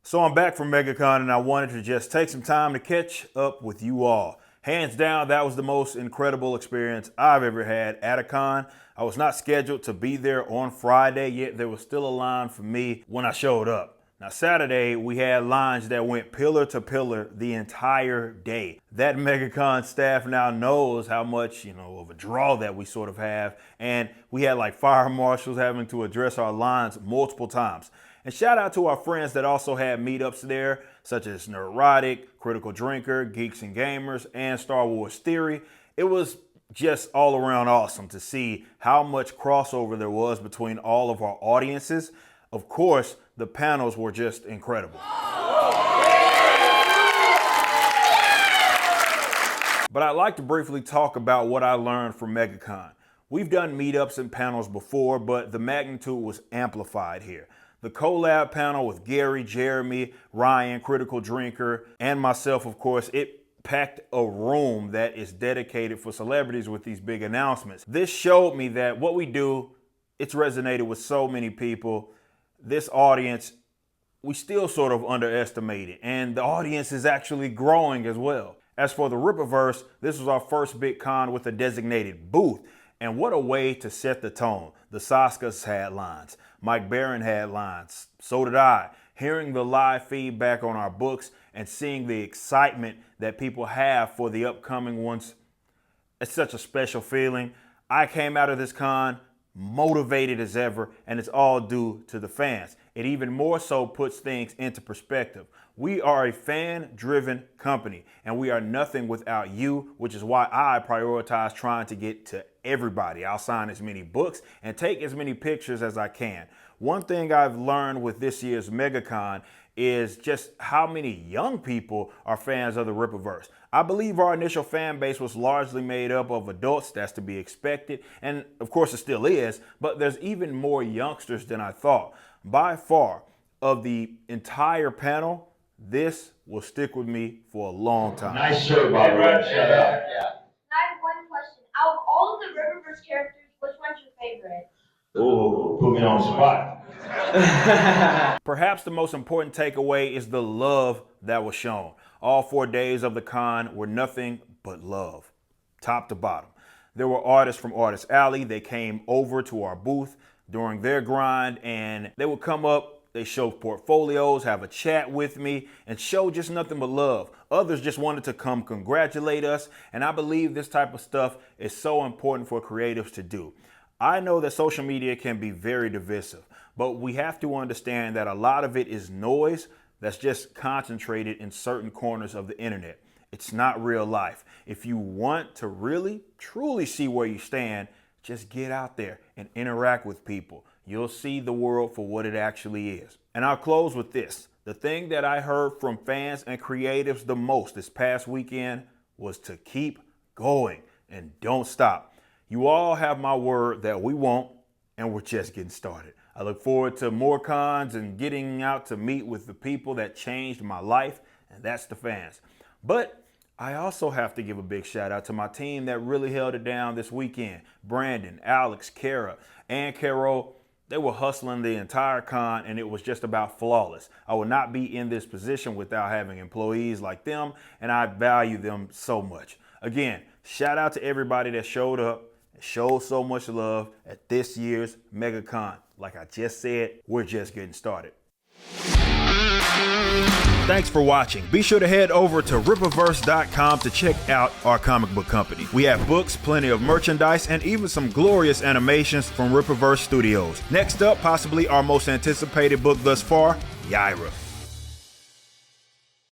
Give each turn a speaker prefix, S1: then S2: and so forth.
S1: So I'm back from Megacon and I wanted to just take some time to catch up with you all. Hands down, that was the most incredible experience I've ever had at a con. I was not scheduled to be there on Friday, yet there was still a line for me when I showed up. Now Saturday, we had lines that went pillar to pillar the entire day. That Megacon staff now knows how much, of a draw that we sort of have. And we had like fire marshals having to address our lines multiple times. And shout out to our friends that also had meetups there, such as Neurotic, Critical Drinker, Geeks and Gamers, and Star Wars Theory. It was just all around awesome to see how much crossover there was between all of our audiences. Of course, the panels were just incredible. But I'd like to briefly talk about what I learned from Megacon. We've done meetups and panels before, but the magnitude was amplified here. The collab panel with Gary, Jeremy, Ryan, Critical Drinker, and myself, of course, it packed a room that is dedicated for celebrities with these big announcements. This showed me that what we do, it's resonated with so many people. This audience, we still sort of underestimate it, and the audience is actually growing as well. As for the Rippaverse, this was our first big con with a designated booth. And what a way to set the tone. The Saskas had lines. Mike Barron had lines. So did I. Hearing the live feedback on our books and seeing the excitement that people have for the upcoming ones, it's such a special feeling. I came out of this con motivated as ever, and it's all due to the fans. It even more so puts things into perspective. We are a fan-driven company, and we are nothing without you, which is why I prioritize trying to get to everybody. I'll sign as many books and take as many pictures as I can. One thing I've learned with this year's Megacon is just how many young people are fans of the Rippaverse. I believe our initial fan base was largely made up of adults. That's to be expected, and of course it still is, but there's even more youngsters than I thought. By far, of the entire panel, this will stick with me for a long time.
S2: Nice shirt, by the way. Shut up.
S3: Yeah. I have one question. Out of all of the Rippaverse characters, which one's your favorite?
S2: Ooh, put me on the spot.
S1: Perhaps the most important takeaway is the love that was shown. All 4 days of the con were nothing but love, top to bottom. There were artists from Artist Alley. They came over to our booth during their grind, and they would come up, they show portfolios, have a chat with me, and show just nothing but love. Others just wanted to come congratulate us, and I believe this type of stuff is so important for creatives to do. I know that social media can be very divisive, but we have to understand that a lot of it is noise that's just concentrated in certain corners of the internet. It's not real life. If you want to really, truly see where you stand, just get out there and interact with people. You'll see the world for what it actually is. And I'll close with this. The thing that I heard from fans and creatives the most this past weekend was to keep going and don't stop. You all have my word that we won't, and we're just getting started. I look forward to more cons and getting out to meet with the people that changed my life, and that's the fans. But I also have to give a big shout out to my team that really held it down this weekend. Brandon, Alex, Kara, and Carol, they were hustling the entire con, and it was just about flawless. I would not be in this position without having employees like them, and I value them so much. Again, shout out to everybody that showed up and showed so much love at this year's Megacon. Like I just said, we're just getting started. Thanks for watching. Be sure to head over to rippaverse.com to check out our comic book company. We have books, plenty of merchandise, and even some glorious animations from Rippaverse Studios. Next up, possibly our most anticipated book thus far, Yaira.